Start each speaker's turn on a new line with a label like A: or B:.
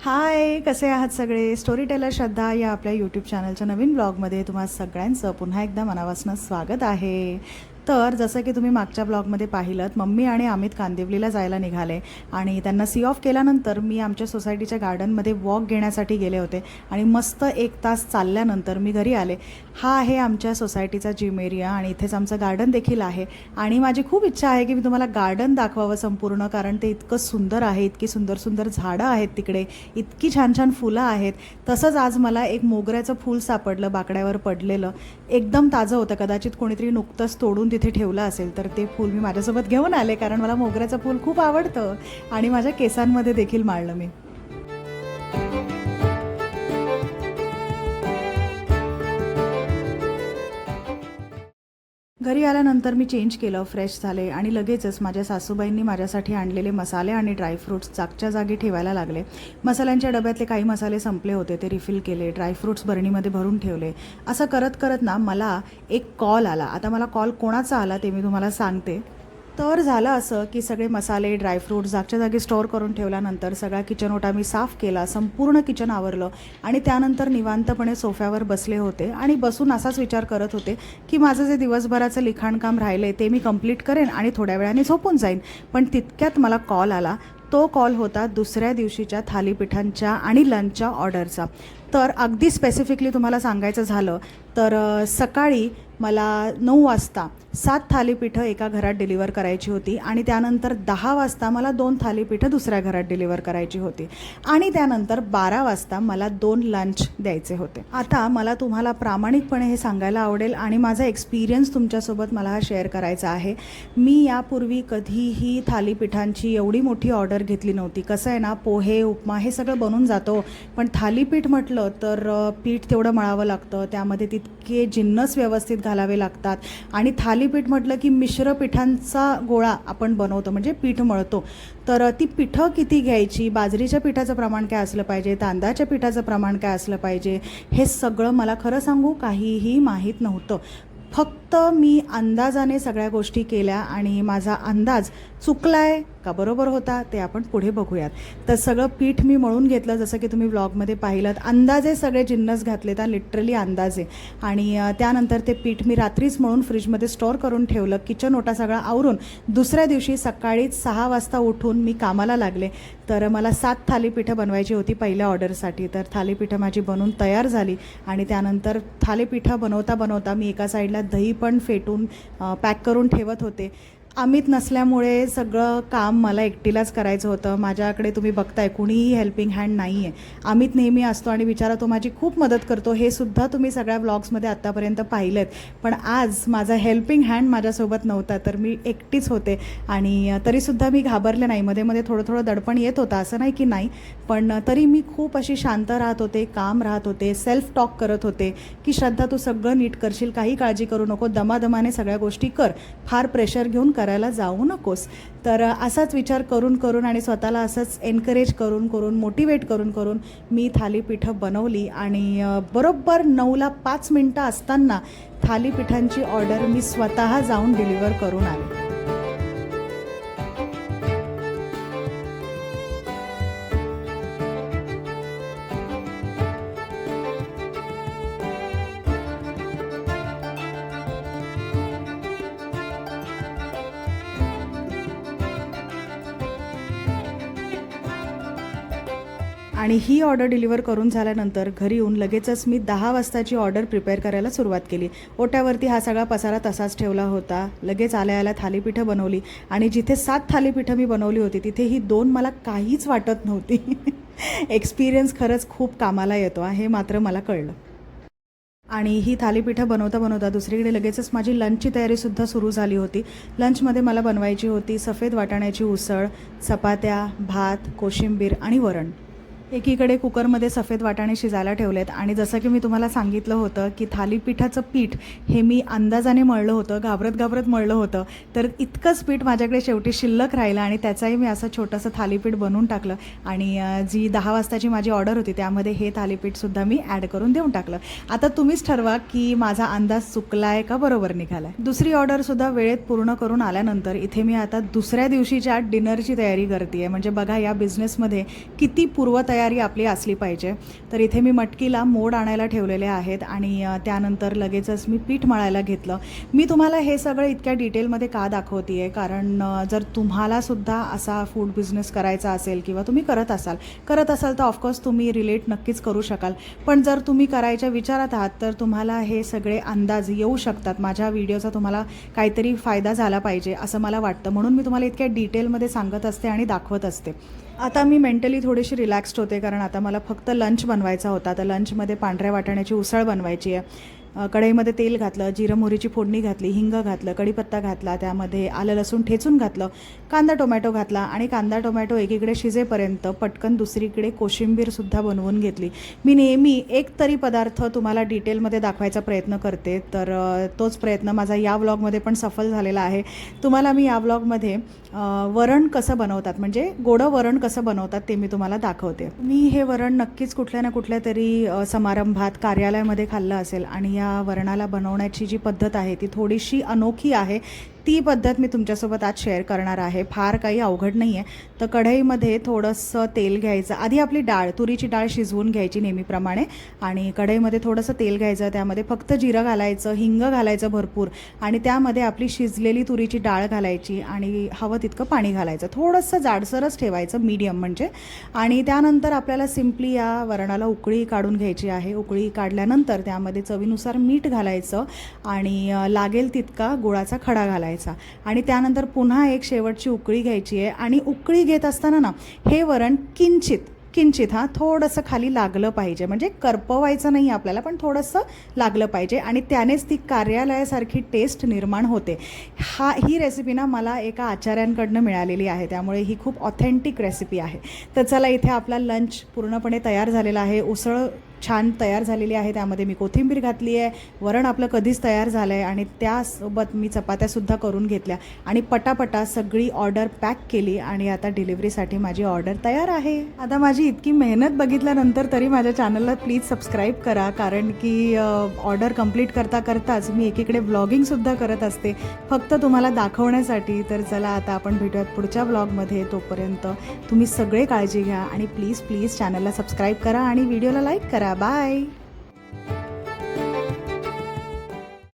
A: हाय, कसे आहात सगळे? स्टोरी टेलर श्रद्धा या आपल्या यूट्यूब चॅनलच्या नवीन ब्लॉगमध्ये तुम्हा सगळ्यांचं पुन्हा एकदा मनापासून स्वागत आहे. तर जसं की तुम्ही मागच्या ब्लॉगमध्ये पाहिलंत, मम्मी आणि अमित कांदिवलीला जायला निघाले आणि त्यांना सी ऑफ केल्यानंतर मी आमच्या सोसायटीच्या गार्डनमध्ये वॉक घेण्यासाठी गेले होते आणि मस्त 1 तास चालल्यानंतर मी घरी आले. हा आहे आमच्या सोसायटीचा जिम एरिया आणि इथेच आमचं गार्डन देखील आहे आणि माझी खूप इच्छा आहे की मी तुम्हाला गार्डन दाखवावं संपूर्ण, कारण ते इतकं सुंदर आहे. इतकी सुंदर सुंदर झाडं आहेत तिकडे, इतकी छान छान फुलं आहेत. तसंच आज मला एक मोगऱ्याचं फूल सापडलं बाकड्यावर पडलेलं, एकदम ताजं होतं. कदाचित कोणीतरी नुकतंच तोडून तिथे ठेवलं असेल, तर ते फूल मी माझ्यासोबत घेऊन आले, कारण मला मोगऱ्याचं फूल खूप आवडतं आणि माझ्या केसांमध्ये देखील माळलं मी. घरी आल्यानंतर मी चेंज केलं, फ्रेश झाले आणि लगेचच माझ्या सासूबाईंनी माझ्यासाठी आणलेले मसाले आणि ड्रायफ्रूट्स जागच्या जागी ठेवायला लागले. मसाल्यांच्या डब्यातले काही मसाले संपले होते, ते रिफिल केले. ड्रायफ्रूट्स बरणीमध्ये भरून ठेवले. असं करत करत ना मला एक कॉल आला. आता मला कॉल कोणाचा आला ते मी तुम्हाला सांगते. तर झालं असं की सगळे मसाले, ड्रायफ्रूट्स जागच्या जागी स्टोअर करून ठेवल्यानंतर सगळा किचन ओटा मी साफ केला, संपूर्ण किचन आवरलं आणि त्यानंतर निवांतपणे सोफ्यावर बसले होते आणि बसून असाच विचार करत होते की माझं जे दिवसभराचं लिखाणकाम राहिलं आहे ते मी कंप्लीट करेन आणि थोड्या वेळाने झोपून जाईन. पण तितक्यात मला कॉल आला. तो कॉल होता दुसऱ्या दिवशीच्या थालीपीठांच्या आणि लंचच्या ऑर्डरचा. तर अगदी स्पेसिफिकली तुम्हाला सांगायचं झालं तर सकाळी मला 9 वाजता 7 थालीपीठं एका घरात डिलिव्हर करायची होती आणि त्यानंतर 10 वाजता मला 2 थालीपीठं दुसऱ्या घरात डिलिव्हर करायची होती आणि त्यानंतर 12 वाजता मला 2 लंच द्यायचे होते. आता मला तुम्हाला प्रामाणिकपणे हे सांगायला आवडेल आणि माझा एक्सपिरियन्स तुमच्यासोबत मला हा शेअर करायचा आहे. मी यापूर्वी कधीही थालीपीठांची एवढी मोठी ऑर्डर घेतली नव्हती. कसं आहे ना, पोहे, उपमा हे सगळं बनून जातो, पण थालीपीठ म्हटलं तर पीठ तेवढं मळावं लागतं, त्यामध्ये तितके जिन्नस व्यवस्थित घालावे लागतात आणि थालीपीठ म्हटलं की मिश्र पिठांचा गोळा आपण बनवतो, म्हणजे पीठ मळतो. तर ती पिठं किती घ्यायची, बाजरीच्या पिठाचं प्रमाण काय असलं पाहिजे, तांदळाच्या पिठाचं प्रमाण काय असलं पाहिजे, हे सगळं मला खरं सांगू काहीही माहीत नव्हतं. फक्त मी अंदाजाने सगळ्या गोष्टी केल्या आणि माझा अंदाज चुकला आहे का बरोबर होता ते आपण पुढे बघूयात. तर सगळं पीठ मी मळून घेतलं, जसं की तुम्ही व्लॉगमध्ये पाहिलं. अंदाजे सगळे जिन्नस घातले, तर लिटरली अंदाजे. आणि त्यानंतर ते पीठ मी रात्रीच मळून फ्रीजमध्ये स्टोअर करून ठेवलं. किचन ओटा सगळा आवरून दुसऱ्या दिवशी सकाळीच 6 वाजता उठून मी कामाला लागले. तर मला 7 थालीपीठं बनवायची होती पहिल्या ऑर्डरसाठी. तर थालीपीठं माझी बनवून तयार झाली आणि त्यानंतर थालीपीठं बनवता बनवता मी एका साईडला दही पण फेटून पॅक करून ठेवत होते. अमित नसल्यामुळे सगळं काम मला एकटीलाच करायचं होतं. माझ्याकडे तुम्ही बघताय कुणीही हेल्पिंग हँड नाही आहे. अमित नेहमी असतो आणि बिचारा तो माझी खूप मदत करतो, हे सुद्धा तुम्ही सगळ्या ब्लॉग्समध्ये आत्तापर्यंत पाहिलेत. पण आज माझा हेल्पिंग हँड माझ्यासोबत नव्हता, तर मी एकटीच होते आणि तरीसुद्धा मी घाबरले नाही. मध्ये मध्ये थोडं थोडं दडपण येत होतं, असं नाही की नाही, पण तरी मी खूप अशी शांत राहत होते, काम राहत होते, सेल्फ टॉक करत होते की श्रद्धा तू सगळं नीट करशील, काही काळजी करू नको, दमादमाने सगळ्या गोष्टी कर, फार प्रेशर घेऊन करायला जाऊ नकोस. तर असाच विचार करून करून आणि स्वतःला असंच एनकरेज करून करून मोटिवेट करून करून मी थालीपीठं बनवली आणि बरोबर 9ला 5 मिनटं असताना थालीपीठांची ऑर्डर मी स्वतः जाऊन डिलिव्हर करून आले. आणि ही ऑर्डर डिलिव्हर करून झाल्यानंतर घरी येऊन लगेचच मी 10 वाजताची ऑर्डर प्रिपेअर करायला सुरुवात केली. ओट्यावरती हा सगळा पसारा तसाच ठेवला होता. लगेच आल्या आल्या थालीपीठं बनवली आणि जिथे 7 थालीपीठं मी बनवली होती तिथे ही 2 मला काहीच वाटत नव्हती. एक्सपिरियन्स खरंच खूप कामाला येतो, हे मात्र मला कळलं. आणि ही थालीपीठं बनवता बनवता दुसरीकडे लगेचच माझी लंचची तयारीसुद्धा सुरू झाली होती. लंचमध्ये मला बनवायची होती सफेद वाटाण्याची उसळ, चपात्या, भात, कोशिंबीर आणि वरण. एकीकडे कुकरमध्ये सफेद वाटाणे शिजायला ठेवलेत आणि जसं की मी तुम्हाला सांगितलं होतं की थालीपीठाचं पीठ हे मी अंदाजाने मळलं होतं, घाबरत घाबरत मळलं होतं. तर इतकंच पीठ माझ्याकडे शेवटी शिल्लक राहिलं आणि त्याचाही मी असं छोटंसं थालीपीठ बनवून टाकलं आणि जी 10 वाजताची माझी ऑर्डर होती त्यामध्ये हे थालीपीठसुद्धा मी ॲड करून देऊन टाकलं. आता तुम्हीच ठरवा की माझा अंदाज चुकला आहे का बरोबर निघाला आहे. दुसरी ऑर्डरसुद्धा वेळेत पूर्ण करून आल्यानंतर इथे मी आता दुसऱ्या दिवशीच्या डिनरची तयारी करते आहे. म्हणजे बघा या बिझनेसमध्ये किती पूर्वतयारी तयारी आपली असली पाहिजे. तर इथे मी मटकीला मोड आणायला ठेवलेले आहेत आणि त्यानंतर लगेचच मी पीठ मळायला घेतलं. मी तुम्हाला हे सगळं इतक्या डिटेलमध्ये का दाखवते आहे, कारण जर तुम्हालासुद्धा असा फूड बिझनेस करायचा असेल किंवा तुम्ही करत असाल तर ऑफकोर्स तुम्ही रिलेट नक्कीच करू शकाल. पण जर तुम्ही करायच्या विचारात आहात तर तुम्हाला हे सगळे अंदाज येऊ शकतात. माझ्या व्हिडिओचा तुम्हाला काहीतरी फायदा झाला पाहिजे असं मला वाटतं, म्हणून मी तुम्हाला इतक्या डिटेलमध्ये सांगत असते आणि दाखवत असते. आता मी मेंटली थोडीशी रिलॅक्स्ड होते, कारण आता मला फक्त लंच बनवायचा होता. तर लंचमध्ये पांढऱ्या वाटाण्याची उसळ बनवायची आहे. कढईमध्ये तेल घातलं, जिरं मोहरीची फोडणी घातली, हिंग घातलं, कढीपत्ता घातला, त्यामध्ये आलं लसूण ठेचून घातलं, कांदा टोमॅटो घातला आणि कांदा टोमॅटो एकीकडे शिजेपर्यंत पटकन दुसरीकडे कोशिंबीरसुद्धा बनवून घेतली. मी नेहमी एक तरी पदार्थ तुम्हाला डिटेलमध्ये दाखवायचा प्रयत्न करते, तर तोच प्रयत्न माझा या व्लॉगमध्ये पण सफल झालेला आहे. तुम्हाला मी या व्लॉगमध्ये वरण कसं बनवतात, म्हणजे गोडं वरण कसं बनवतात ते मी तुम्हाला दाखवते. मी हे वरण नक्कीच कुठल्या ना कुठल्या तरी समारंभात, कार्यालयामध्ये खाल्लं असेल आणि या वरणाला बनवण्याची जी पद्धत आहे ती थोडीशी अनोखी आहे. ती पद्धत मी तुमच्यासोबत आज शेअर करणार आहे. फार काही अवघड नाही आहे. तर कढईमध्ये थोडंसं तेल घ्यायचं. आधी आपली डाळ, तुरीची डाळ शिजवून घ्यायची नेहमीप्रमाणे आणि कढईमध्ये थोडंसं तेल घ्यायचं. त्यामध्ये फक्त जिरं घालायचं, हिंग घालायचं भरपूर आणि त्यामध्ये आपली शिजलेली तुरीची डाळ घालायची आणि हवं तितकं पाणी घालायचं. थोडंसं जाडसरच ठेवायचं, मीडियम म्हणजे. आणि त्यानंतर आपल्याला सिम्पली या वरणाला उकळी काढून घ्यायची आहे. उकळी काढल्यानंतर त्यामध्ये चवीनुसार मीठ घालायचं आणि लागेल तितका गुळाचा खडा घालायचा आणि त्यानंतर पुन्हा एक शेवटची उकळी घ्यायची आहे. आणि उकळी घेत असताना ना हे वरण किंचित थोडंसं खाली लागलं पाहिजे, म्हणजे करपवायचं नाही आपल्याला, पण थोडंसं लागलं पाहिजे आणि त्यानेच ती कार्यालयासारखी टेस्ट निर्माण होते. ही रेसिपी ना मला एका आचार्यांकडनं मिळालेली आहे, त्यामुळे ही खूप ऑथेंटिक रेसिपी आहे. तर चला, इथे आपला लंच पूर्णपणे तयार झालेला आहे. उसळ छान तयार झालेली आहे, त्यामध्ये मी कोथिंबीर घातली आहे. वरण आपलं कधीच तयार झालं आहे आणि त्यासोबत मी चपात्यासुद्धा करून घेतल्या आणि पटापटा सगळी ऑर्डर पॅक केली आणि आता डिलिव्हरीसाठी माझी ऑर्डर तयार आहे. आता माझी इतकी मेहनत बघितल्यानंतर तरी माझ्या चॅनलला प्लीज सबस्क्राईब करा, कारण की ऑर्डर कंप्लीट करताच मी एकीकडे व्लॉगिंगसुद्धा करत असते फक्त तुम्हाला दाखवण्यासाठी. तर चला, आता आपण भेटूयात पुढच्या व्लॉगमध्ये. तोपर्यंत तुम्ही सगळे काळजी घ्या आणि प्लीज चॅनलला सबस्क्राईब करा आणि व्हिडिओला लाईक करा. बाय.